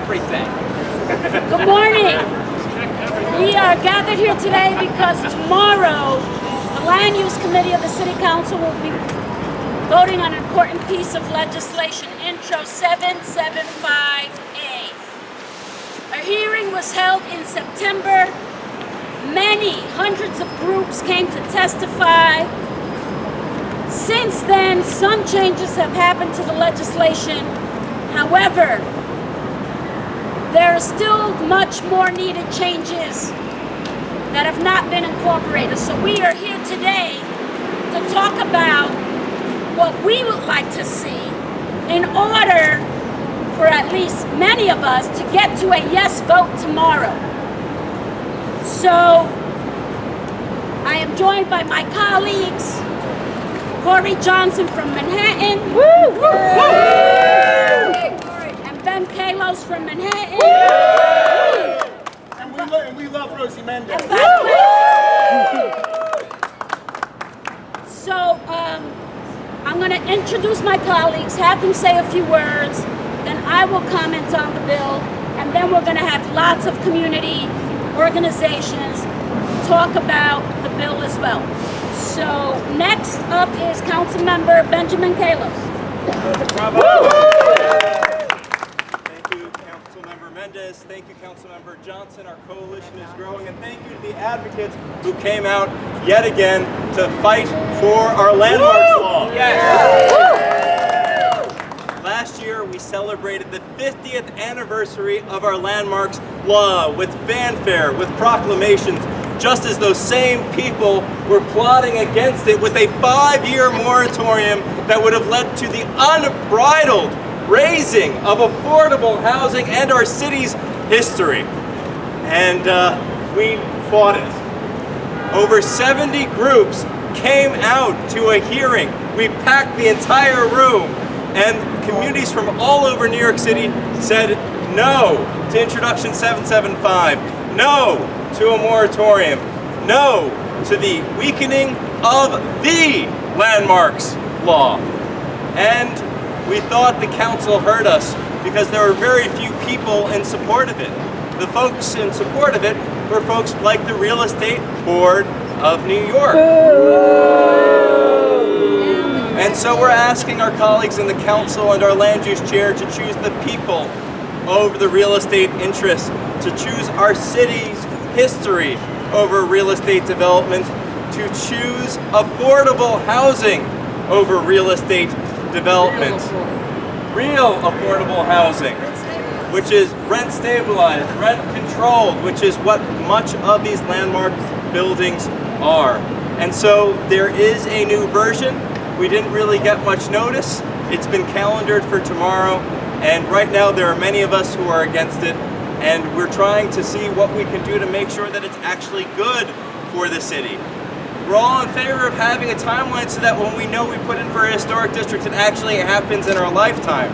everything. Good morning. We are gathered here today because tomorrow the Land Use Committee of the City Council will be voting on an important piece of legislation, Intro 775A. A hearing was held in September. Many hundreds of groups came to testify. Since then, some changes have happened to the legislation. However, there are still much more needed changes that have not been incorporated. So we are here today to talk about what we would like to see in order for at least many of us to get to a yes vote tomorrow. So I am joined by my colleagues, Corey Johnson from Manhattan. Woo! And Ben Kallos from Manhattan. And we love Rosie Mendez. So I'm going to introduce my colleagues, have them say a few words, then I will comment on the bill, and then we're going to have lots of community organizations talk about the bill as well. So next up is Councilmember Benjamin Kallos. Bravo. Thank you, Councilmember Mendez. Thank you, Councilmember Johnson. Our coalition is growing, and thank you to the advocates who came out yet again to fight for our landmarks law. Yes. Last year, we celebrated the 50th anniversary of our landmarks law with fanfare, with proclamations, just as those same people were plotting against it with a 5-year moratorium that would have led to the unbridled raising of affordable housing and our city's history. And we fought it. Over 70 groups came out to a hearing. We packed the entire room, and communities from all over New York City said no to Introduction 775, no to a moratorium, no to the weakening of the landmarks law. And we thought the council heard us because there were very few people in support of it. The folks in support of it were folks like the Real Estate Board of New York. And so we're asking our colleagues in the council and our land use chair to choose the people over the real estate interests, to choose our city's history over real estate development, to choose affordable housing over real estate development. Real affordable housing, which is rent stabilized, rent controlled, which is what much of these landmark buildings are. And so there is a new version. We didn't really get much notice. It's been calendared for tomorrow, and right now there are many of us who are against it, and we're trying to see what we can do to make sure that it's actually good for the city. We're all in favor of having a timeline so that when we know we put in for a historic district, it actually happens in our lifetime.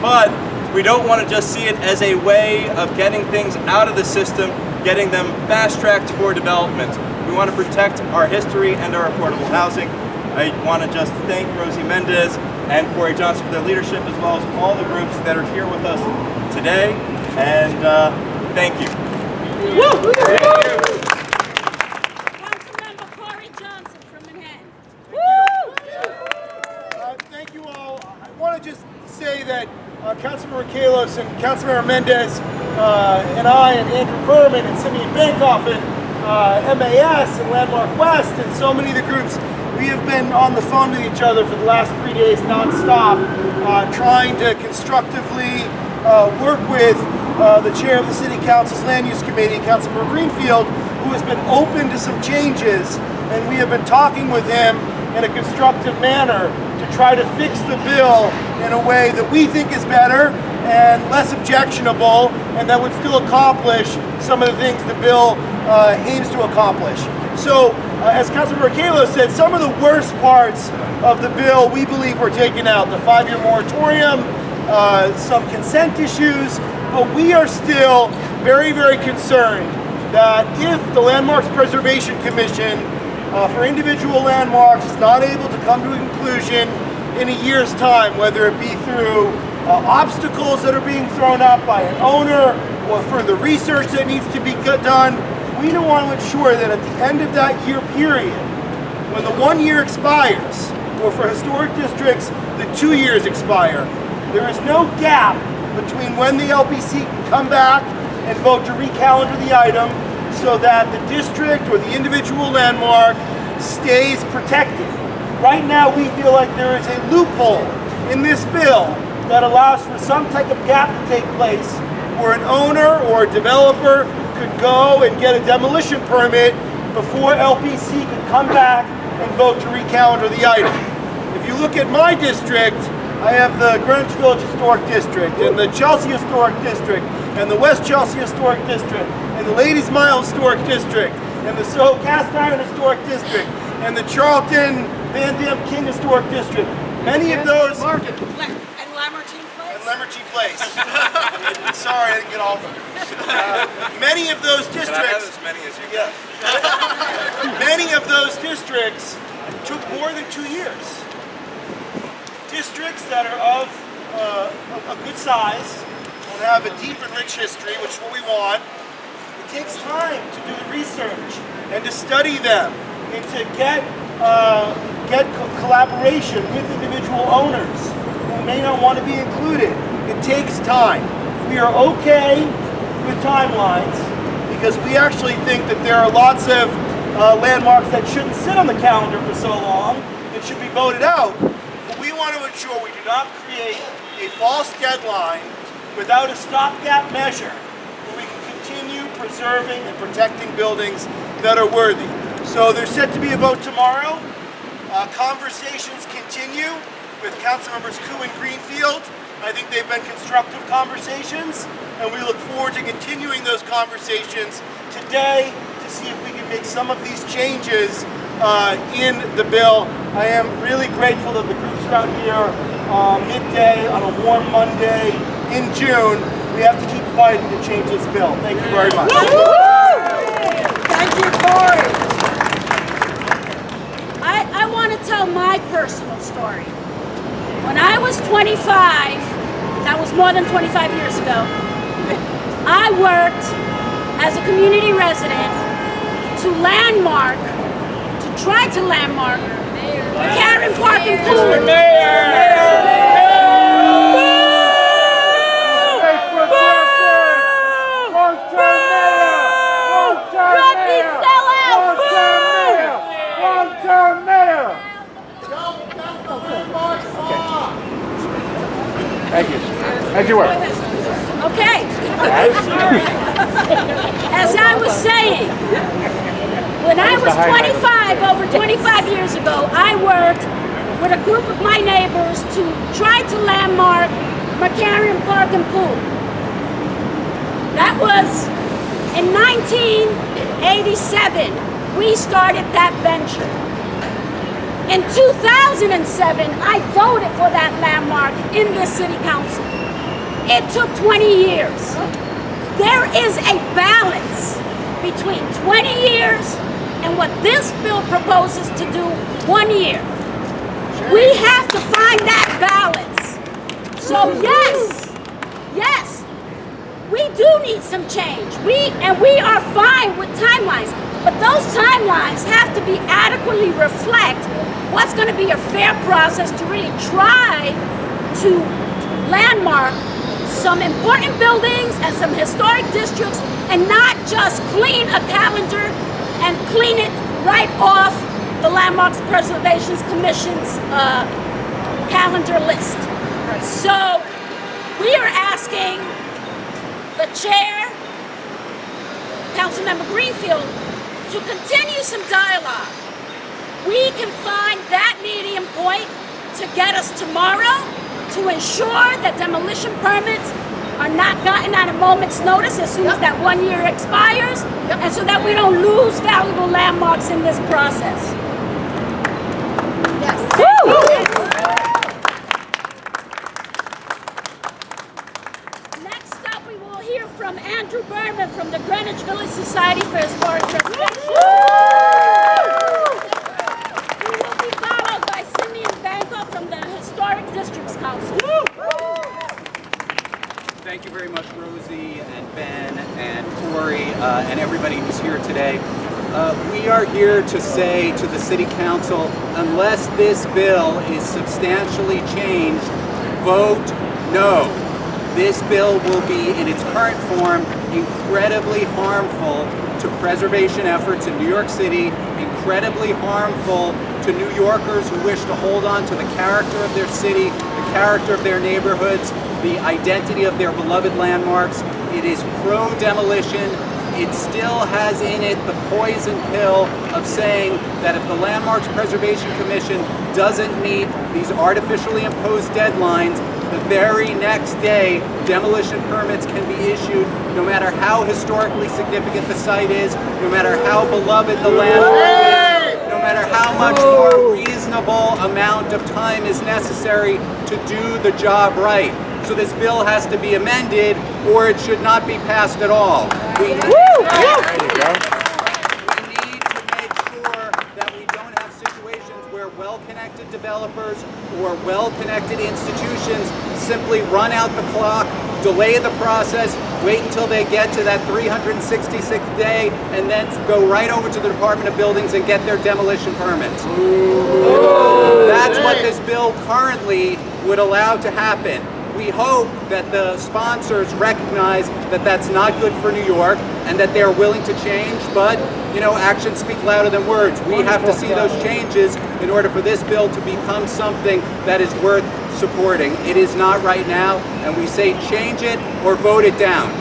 But we don't want to just see it as a way of getting things out of the system, getting them fast-tracked for development. We want to protect our history and our affordable housing. I want to just thank Rosie Mendez and Corey Johnson for their leadership, as well as all the groups that are here with us today. And thank you. Woo! Thank you. Councilmember Corey Johnson from Manhattan. Thank you all. I want to just say that Councilmember Kallos and Councilmember Mendez and I and Andrew Berman and Simeon Bankoff and MAS and Landmark West and so many of the groups, we have been on the phone with each other for the last 3 days nonstop, trying to constructively work with the chair of the City Council's Land Use Committee, Councilmember Greenfield, who has been open to some changes, and we have been talking with him in a constructive manner to try to fix the bill in a way that we think is better and less objectionable, and that would still accomplish some of the things the bill aims to accomplish. So, as Councilmember Kallos said, some of the worst parts of the bill we believe were taken out. The 5-year moratorium, some consent issues, but we are still very, very concerned that if the Landmarks Preservation Commission for individual landmarks is not able to come to a conclusion in a year's time, whether it be through obstacles that are being thrown up by an owner or for the research that needs to be done. We want to ensure that at the end of that year period, when the 1 year expires, or for historic districts, the 2 years expire, there is no gap between when the LPC can come back and vote to recalendar the item so that the district or the individual landmark stays protected. Right now we feel like there is a loophole in this bill that allows for some type of gap to take place where an owner or a developer could go and get a demolition permit before LPC could come back and vote to recalendar the item. If you look at my district, I have the Greenwich Village Historic District, and the Chelsea Historic District, and the West Chelsea Historic District, and the Ladies Mile Historic District, and the Soho Cast Iron Historic District, and the Charlton Van Dam King Historic District. Many of those... And Lamartine Place? And Lamartine Place. Sorry, I didn't get all of them. Many of those districts... Can I have as many as you can? Many of those districts took more than 2 years. Districts that are of a good size and have a deep and rich history, which is what we want. It takes time to do the research and to study them and to get collaboration with individual owners who may not want to be included. It takes time. We are okay with timelines because we actually think that there are lots of landmarks that shouldn't sit on the calendar for so long that should be voted out. But we want to ensure we do not create a false deadline without a stopgap measure where we can continue preserving and protecting buildings that are worthy. So there's set to be a vote tomorrow. Conversations continue with Council Members Koo and Greenfield. I think they've been constructive conversations, and we look forward to continuing those conversations today to see if we can make some of these changes in the bill. I am really grateful that the groups are out here midday on a warm Monday in June. We have to keep fighting to change this bill. Thank you very much. Thank you, Corey. I want to tell my personal story. When I was 25, that was more than 25 years ago, I worked as a community resident to try to landmark the Karen Park and Pool. Mr. Mayor! Thank you. As you were. Okay. As I was saying, when I was 25, over 25 years ago, I worked with a group of my neighbors to try to landmark McCarran Park and Pool. That was in 1987, we started that venture. In 2007, I voted for that landmark in the city council. It took 20 years. There is a balance between 20 years and what this bill proposes to do 1 year. We have to find that balance. So yes, we do need some change. We are fine with timelines, but those timelines have to be adequately reflect what's going to be a fair process to really try to landmark some important buildings and some historic districts and not just clean a calendar and clean it right off the Landmarks Preservation Commission's calendar list. So we are asking the chair, Councilmember Greenfield, to continue some dialogue. We can find that medium point to get us tomorrow to ensure that demolition permits are not gotten at a moment's notice as soon as that 1 year expires, and so that we don't lose valuable landmarks in this process. Yes. Next up, we will hear from Andrew Berman from the Greenwich Village Society for Historic Preservation. From the Historic Districts Council. Thank you very much, Rosie and Ben and Corey and everybody who's here today. We are here to say to the City Council, unless this bill is substantially changed, vote no. This bill will be, in its current form, incredibly harmful to preservation efforts in New York City, incredibly harmful to New Yorkers who wish to hold on to the character of their city, the character of their neighborhoods, the identity of their beloved landmarks. It is pro-demolition. It still has in it the poison pill of saying that if the Landmarks Preservation Commission doesn't meet these artificially imposed deadlines, the very next day demolition permits can be issued no matter how historically significant the site is, no matter how beloved the landmark is, no matter how much more reasonable amount of time is necessary to do the job right. So this bill has to be amended, or it should not be passed at all. We need to make sure that we don't have situations where well-connected developers or well-connected institutions simply run out the clock, delay the process, wait until they get to that 366th day, and then go right over to the Department of Buildings and get their demolition permits. That's what this bill currently would allow to happen. We hope that the sponsors recognize that that's not good for New York and that they're willing to change, but actions speak louder than words. We have to see those changes in order for this bill to become something that is worth supporting. It is not right now, and we say change it or vote it down.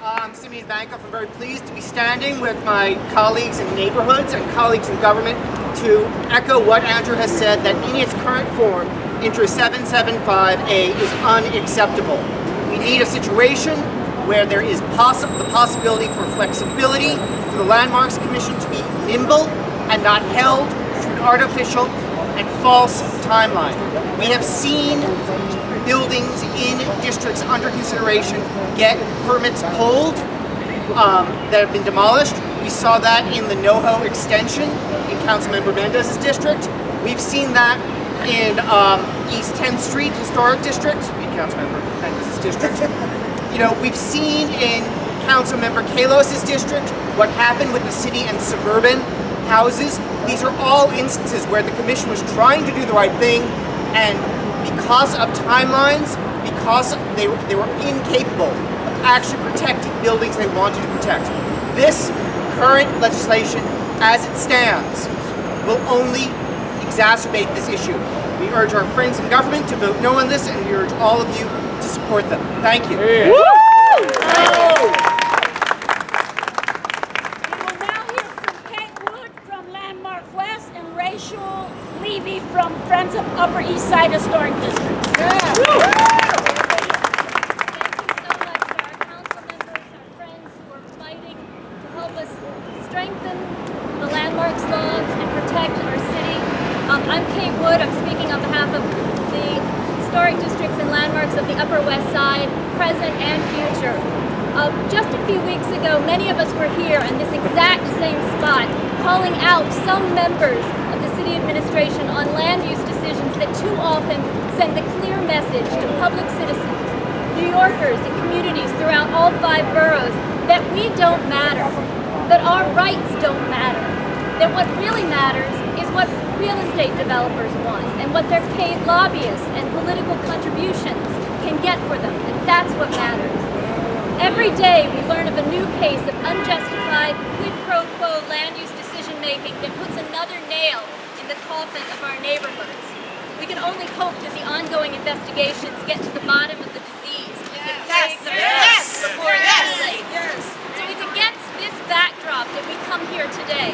I'm Simeon Bankoff. I'm very pleased to be standing with my colleagues in neighborhoods and colleagues in government to echo what Andrew has said, that in its current form, Intro 775A is unacceptable. We need a situation where there is the possibility for flexibility for the Landmarks Commission to be nimble and not held to an artificial and false timeline. We have seen buildings in districts under consideration get permits pulled that have been demolished. We saw that in the NoHo extension in Councilmember Mendez's district. We've seen that in East 10th Street Historic District in Councilmember Mendez's district. We've seen in Councilmember Kallos' district what happened with the city and suburban houses. These are all instances where the commission was trying to do the right thing, and because of timelines, because they were incapable of actually protecting buildings they wanted to protect. This current legislation, as it stands, will only exacerbate this issue. We urge our friends in government to vote no on this, and we urge all of you to support them. Thank you. We will now hear from Kate Wood from Landmark West and Rachel Levy from Friends of Upper East Side Historic District. Thank you so much to our council members, our friends who are fighting to help us strengthen the landmarks laws and protect our city. I'm Kate Wood. I'm speaking on behalf of the historic districts and landmarks of the Upper West Side, present and future. Just a few weeks ago, many of us were here in this exact same spot, calling out some members of the city administration on land use decisions that too often send the clear message to public citizens, New Yorkers, and communities throughout all 5 boroughs that we don't matter, that our rights don't matter, that what really matters is what real estate developers want and what their paid lobbyists and political contributions can get for them, and that's what matters. Every day we learn of a new case of unjustified quid pro quo land use decision making that puts another nail in the coffin of our neighborhoods. We can only hope that the ongoing investigations get to the bottom of the disease that plagues us before it's too late. So it's against this backdrop that we come here today.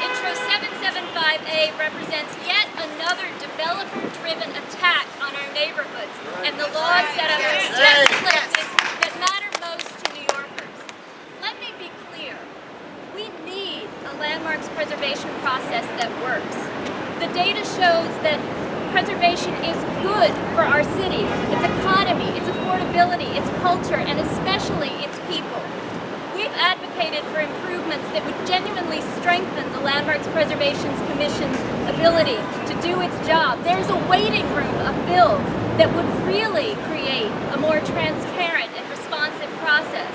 Intro 775A represents yet another developer-driven attack on our neighborhoods and the laws set up to protect places that matter most to New Yorkers. Let me be clear. We need a landmarks preservation process that works. The data shows that preservation is good for our city, its economy, its affordability, its culture, and especially its people. We've advocated advocated for improvements that would genuinely strengthen the Landmarks Preservation Commission's ability to do its job. There's a waiting room of bills that would really create a more transparent and responsive process.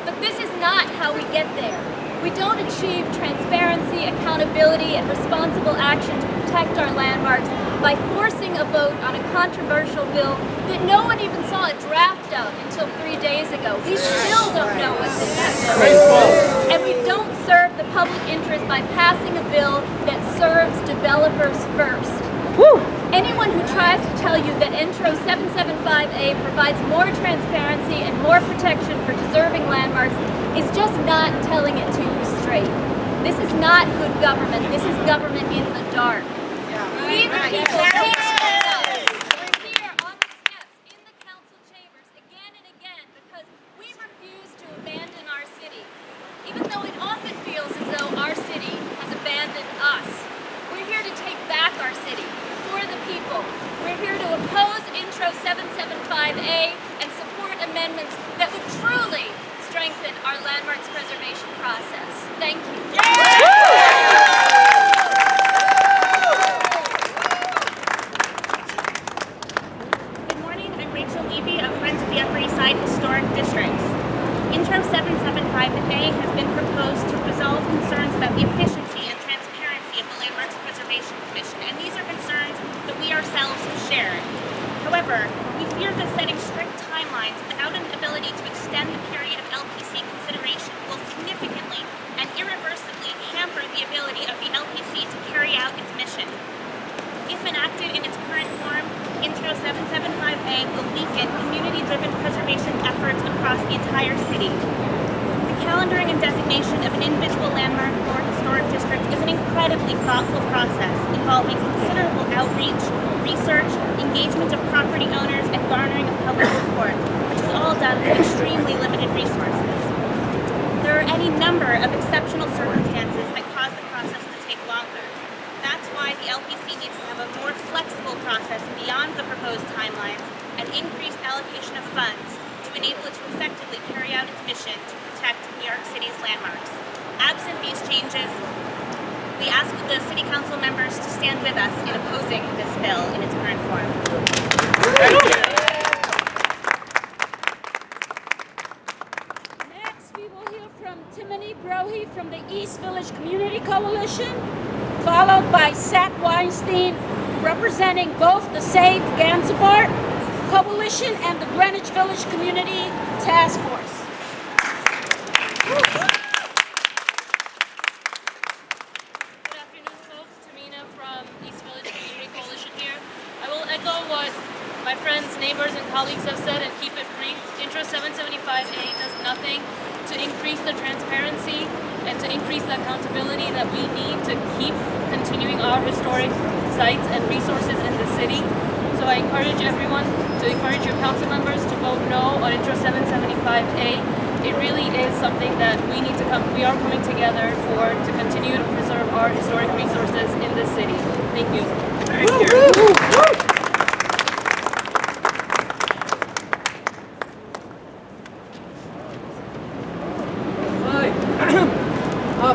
But this is not how we get there. We don't achieve transparency, accountability, and responsible action to protect our landmarks by forcing a vote on a controversial bill that no one even saw a draft of until 3 days ago. We still don't know what's in that bill. And we don't serve the public interest by passing a bill that serves developers first. Woo! Anyone who tries to tell you that Intro 775A provides more transparency and more protection for deserving landmarks is just not telling it to you straight. This is not good government. This is government in the dark. We the people can't stand up. We're here on the steps in the council chambers again and again because we refuse to abandon our city, even though it often feels as though our city has abandoned us. We're here to take back our city for the people. We're here to oppose Intro 775A and support amendments that would truly strengthen our landmarks preservation process. Thank you. Intro 775A has been proposed to resolve concerns about the efficiency and transparency of the Landmarks Preservation Commission, and these are concerns that we ourselves have shared. However, we fear that setting strict timelines without an ability to extend the period of LPC consideration will significantly and irreversibly hamper the ability of the LPC to carry out its mission. If enacted in its current form, Intro 775A will weaken community-driven preservation efforts across the entire city. The calendaring and designation of an individual landmark or historic district is an incredibly thoughtful process involving considerable outreach, research, engagement of property owners, and garnering of public support, which is all done with extremely limited resources. There are any number of exceptional circumstances that cause the process to take longer. That's why the LPC needs to have a more flexible process beyond the proposed timelines and increased allocation of funds to enable it to effectively carry out its mission to protect New York City's landmarks. Absent these changes, we ask the City Council members to stand with us in opposing this bill in its current form. Next, we will hear from Timothy Brohy from the East Village Community Coalition, followed by Zach Weinstein, representing both the Save Gansevoort Coalition and the Greenwich Village Community Task Force. Good afternoon, folks. Tamina from East Village Community Coalition here. I will echo what my friends, neighbors, and colleagues have said and keep it brief. Intro 775A does nothing to increase the transparency and to increase the accountability that we need to keep continuing our historic sites and resources in the city. So I encourage everyone to encourage your council members to vote no on Intro 775A. It really is something that we need to we are coming together to continue to preserve our historic resources in this city. Thank you.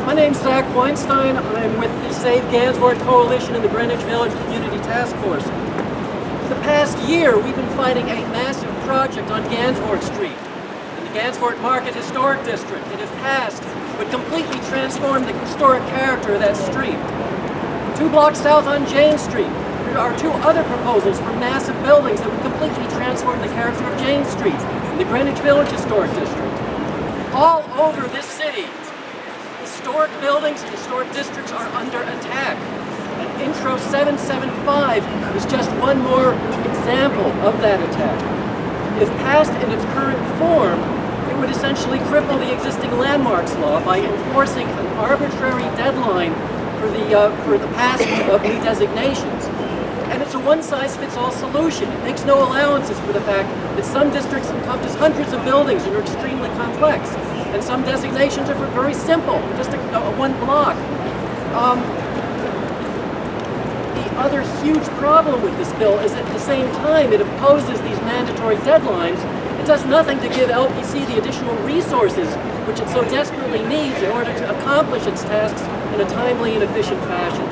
My name's Zach Weinstein. I'm with the Save Gansevoort Coalition and the Greenwich Village Community Task Force. For the past year, we've been fighting a massive project on Gansevoort Street in the Gansevoort Market Historic District. It, if passed, would completely transform the historic character of that street. 2 blocks south on Jane Street, there are 2 other proposals for massive buildings that would completely transform the character of Jane Street in the Greenwich Village Historic District. All over this city, historic buildings and historic districts are under attack. And Intro 775 is just one more example of that attack. If passed in its current form, it would essentially cripple the existing landmarks law by enforcing an arbitrary deadline for the passing of new designations. And it's a one-size-fits-all solution. It makes no allowances for the fact that some districts encompass hundreds of buildings and are extremely complex. And some designations are very simple, just one block. The other huge problem with this bill is that at the same time it imposes these mandatory deadlines, it does nothing to give LPC the additional resources which it so desperately needs in order to accomplish its tasks in a timely and efficient fashion.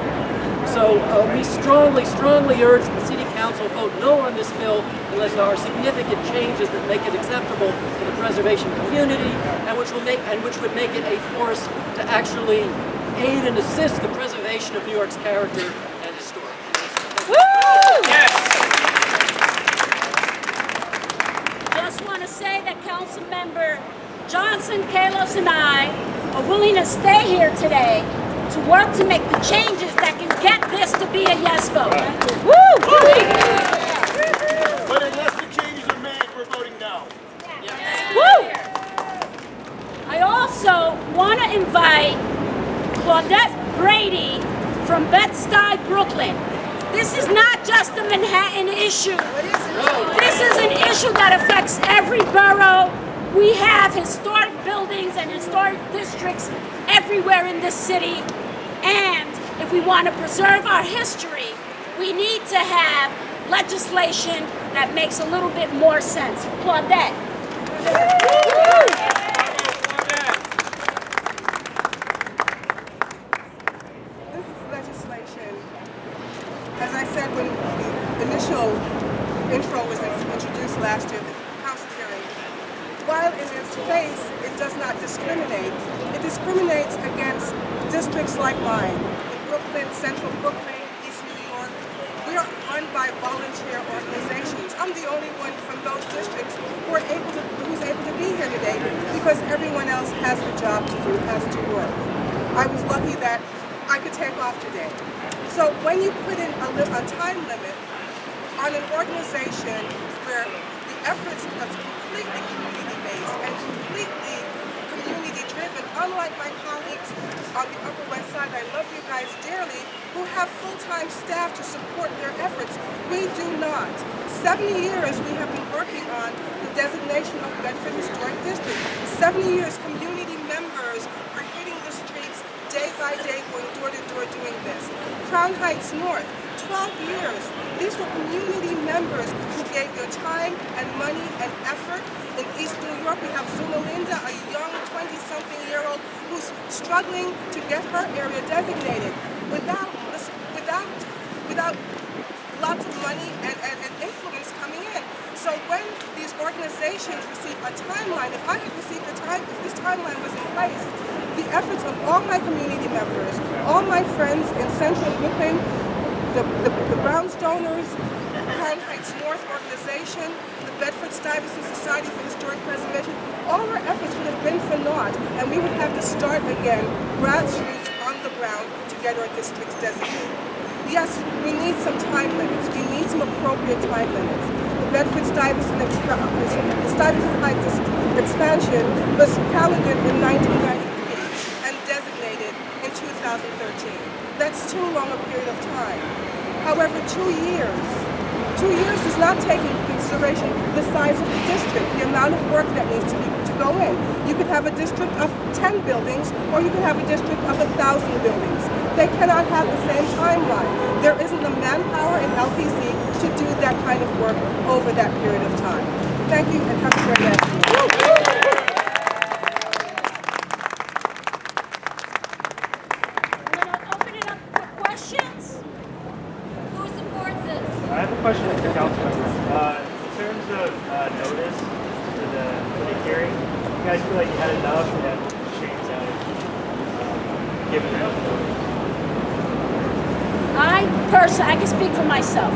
So we strongly, strongly urge the City Council vote no on this bill unless there are significant changes that make it acceptable to the preservation community and which would make it a force to actually aid and assist the preservation of New York's character and historic. Just want to say that Council Member Johnson, Kallos, and I are willing to stay here today to work to make the changes that can get this to be a yes vote. But unless the changes are made, we're voting no. I also want to invite Claudette Brady from Bed-Stuy, Brooklyn. This is not just a Manhattan issue. This is an issue that affects every borough. We have historic buildings and historic districts everywhere in this city. And if we want to preserve our history, we need to have legislation that makes a little bit more sense. Claudette. This legislation, as I said when the initial intro was introduced last year, the Council hearing, while in its face it does not discriminate, it discriminates against districts like mine, in Brooklyn, Central Brooklyn, East New York. We are run by volunteer organizations. I'm the only one from those districts who's able to be here today because everyone else has a job to do, has to work. I was lucky that I could take off today. So when you put in a time limit on an organization where the efforts are completely community-based and completely community-driven, unlike my colleagues on the Upper West Side, I love you guys dearly, who have full-time staff to support their efforts. We do not. 70 years we have been working on the designation of Bedford Historic District. 70 years community members are hitting the streets day by day, going door to door doing this. Crown Heights North, 12 years. These were community members who gave their time and money and effort. In East New York, we have Zuma Linda, a young 20-something-year-old who's struggling to get her area designated without lots of money and influence coming in. So when these organizations receive a timeline, if I had received if this timeline was in place, the efforts of all my community members, all my friends in Central Brooklyn, the Brownstoners, Crown Heights North organization, the Bedford-Stuyvesant Society for Historic Preservation, all our efforts would have been for naught, and we would have to start again, grassroots on the ground, to get our districts designated. Yes, we need some time limits. We need some appropriate time limits. The Bedford-Stuyvesant Heights expansion was calendared in 1993 and designated in 2013. That's too long a period of time. However, 2 years does not take into consideration the size of the district, the amount of work that needs to go in. You could have a district of 10 buildings, or you could have a district of 1,000 buildings. They cannot have the same timeline. There isn't the manpower in LPC to do that kind of work over that period of time. Thank you, and have a great afternoon. I have a question for council members. In terms of notice for the hearing, you guys feel like you had enough and that change out given enough notice? I can speak for myself.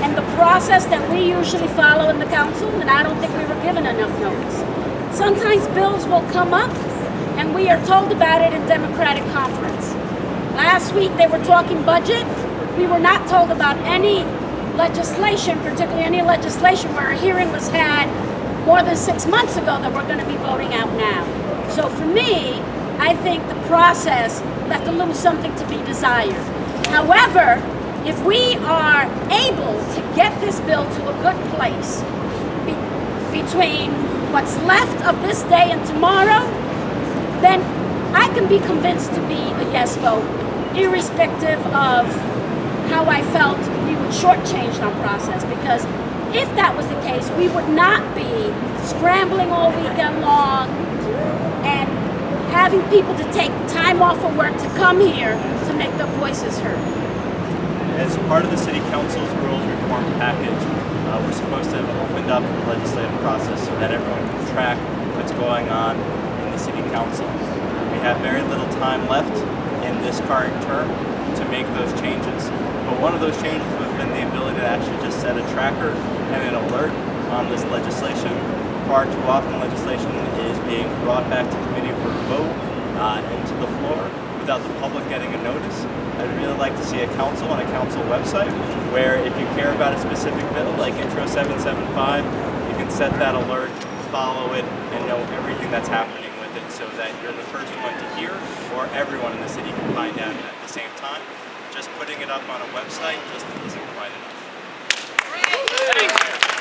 And the process that we usually follow in the council, and I don't think we were given enough notice. Sometimes bills will come up and we are told about it in Democratic conference. Last week they were talking budget. We were not told about any legislation, particularly any legislation where a hearing was had more than 6 months ago that we're going to be voting out now. So for me, I think the process left a little something to be desired. However, if we are able to get this bill to a good place between what's left of this day and tomorrow, then I can be convinced to be a yes vote, irrespective of how I felt we would shortchange our process. Because if that was the case, we would not be scrambling all weekend long and having people to take time off of work to come here to make their voices heard. As part of the City Council's rules reform package, we're supposed to have opened up the legislative process so that everyone can track what's going on in the City Council. We have very little time left in this current term to make those changes. But one of those changes would have been the ability to actually just set a tracker and an alert on this legislation. Far too often legislation is being brought back to committee for a vote and to the floor without the public getting a notice. I'd really like to see a council and a council website where if you care about a specific bill like Intro 775, you can set that alert, follow it, and know everything that's happening with it so that you're the first one to hear or everyone in the city can find out at the same time. Just putting it up on a website just isn't quite enough. Thank you.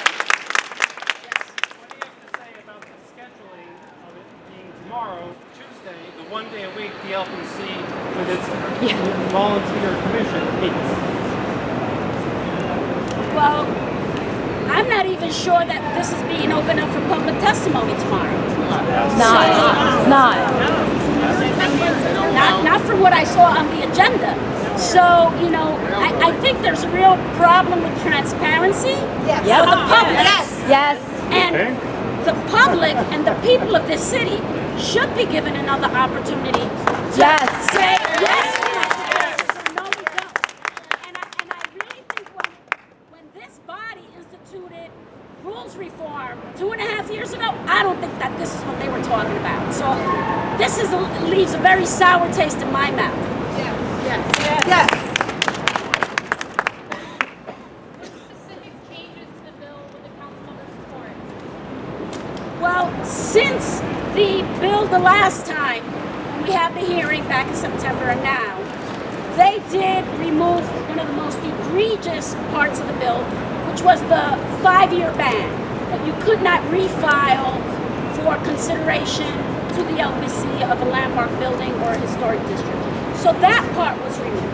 What do you have to say about the scheduling of it being tomorrow, Tuesday, the one day a week the LPC with its volunteer commission meets? Well, I'm not even sure that this is being opened up for public testimony tomorrow. Not from what I saw on the agenda. So, you know, I think there's a real problem with transparency for the public. Yes. And the public and the people of this city should be given another opportunity to say yes. No, we don't. And I really think when this body instituted rules reform 2.5 years ago, I don't think that this is what they were talking about. So this leaves a very sour taste in my mouth. Yes. What specific changes to the bill would the council members support? Well, since the bill the last time we had the hearing back in September and now, they did remove one of the most egregious parts of the bill, which was the 5-year ban, that you could not refile for consideration to the LPC of a landmark building or a historic district. So that part was removed.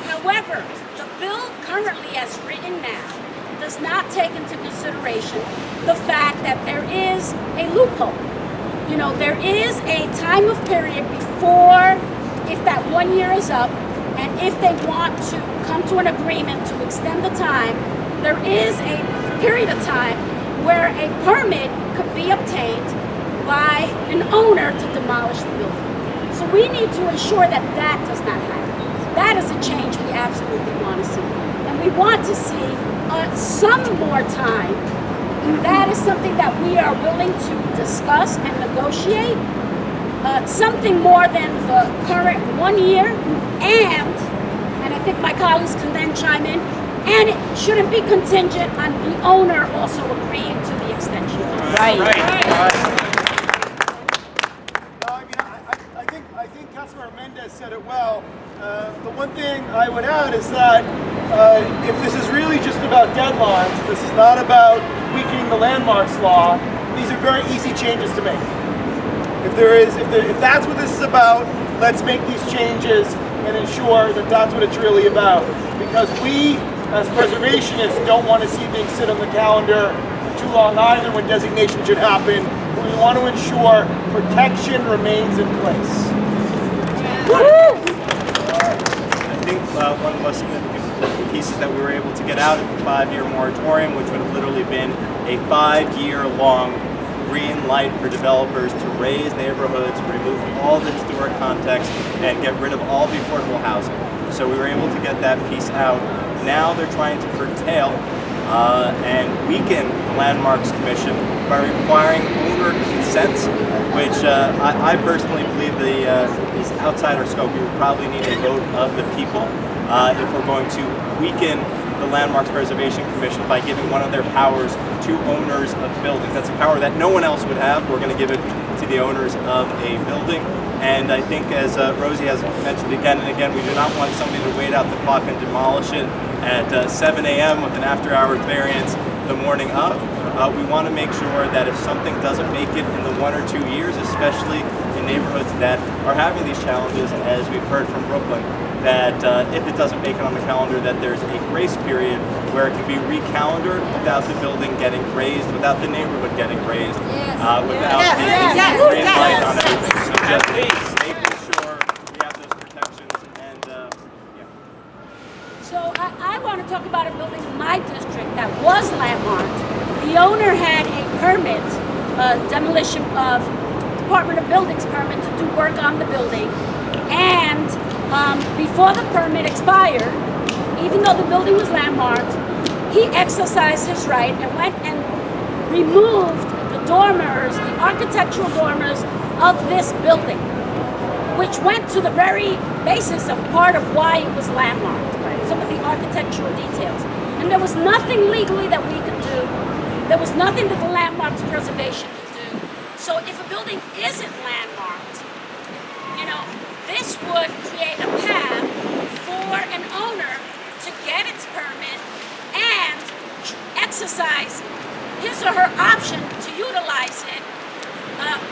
However, the bill currently as written now does not take into consideration the fact that there is a loophole. You know, there is a time of period before, if that 1 year is up, and if they want to come to an agreement to extend the time, there is a period of time where a permit could be obtained by an owner to demolish the building. So we need to ensure that that does not happen. That is a change we absolutely want to see. And we want to see some more time. That is something that we are willing to discuss and negotiate. Something more than the current 1 year, and I think my colleagues can then chime in, and it shouldn't be contingent on the owner also agreeing to the extension. Right. I think Councilmember Mendez said it well. The one thing I would add is that if this is really just about deadlines, this is not about weakening the landmarks law, these are very easy changes to make. If that's what this is about, let's make these changes and ensure that that's what it's really about. Because we, as preservationists, don't want to see things sit on the calendar for too long either when designation should happen. We want to ensure protection remains in place. I think one of the most significant pieces that we were able to get out of the 5-year moratorium, which would have literally been a 5-year-long green light for developers to raise neighborhoods, remove all the historic context, and get rid of all the affordable housing. So we were able to get that piece out. Now they're trying to curtail and weaken the Landmarks Commission by requiring owner consent, which I personally believe is outside our scope. We would probably need a vote of the people if we're going to weaken the Landmarks Preservation Commission by giving one of their powers to owners of buildings. That's a power that no one else would have. We're going to give it to the owners of a building. And I think, as Rosie has mentioned again and again, we do not want somebody to wait out the clock and demolish it at 7 a.m. with an after-hours variance the morning of. We want to make sure that if something doesn't make it in the 1 or 2 years, especially in neighborhoods that are having these challenges, as we've heard from Brooklyn, that if it doesn't make it on the calendar, that there's a grace period where it can be recalendared without the building getting raised, without the neighborhood getting raised, without the green light on everything. So just making sure we have those protections and So I want to talk about a building in my district that was landmarked. The owner had a permit, demolition of Department of Buildings permit to do work on the building, and before the permit expired, even though the building was landmarked, he exercised his right and went and removed the dormers, the architectural dormers of this building, which went to the very basis of part of why it was landmarked, some of the architectural details. And there was nothing legally that we could do. There was nothing that the Landmarks Preservation could do. So if a building isn't landmarked, this would create a path for an owner to get its permit and exercise his or her option to utilize it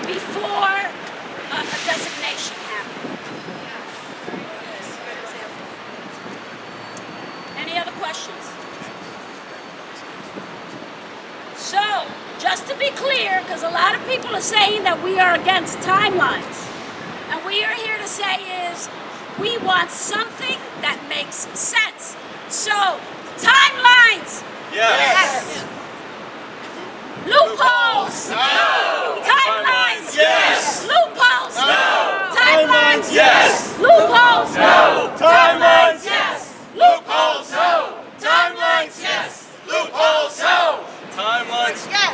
before a designation happens. Any other questions? So, just to be clear, because a lot of people are saying that we are against timelines, and we are here to say is we want something that makes sense. So, timelines! Yes! Loopholes! No! Timelines! Yes! Loopholes! No! Timelines! Yes! Loopholes! No! Timelines! Yes! Loopholes! No! Timelines! Yes! Loopholes! No! Timelines! Yes!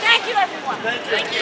Thank you, everyone. Thank you.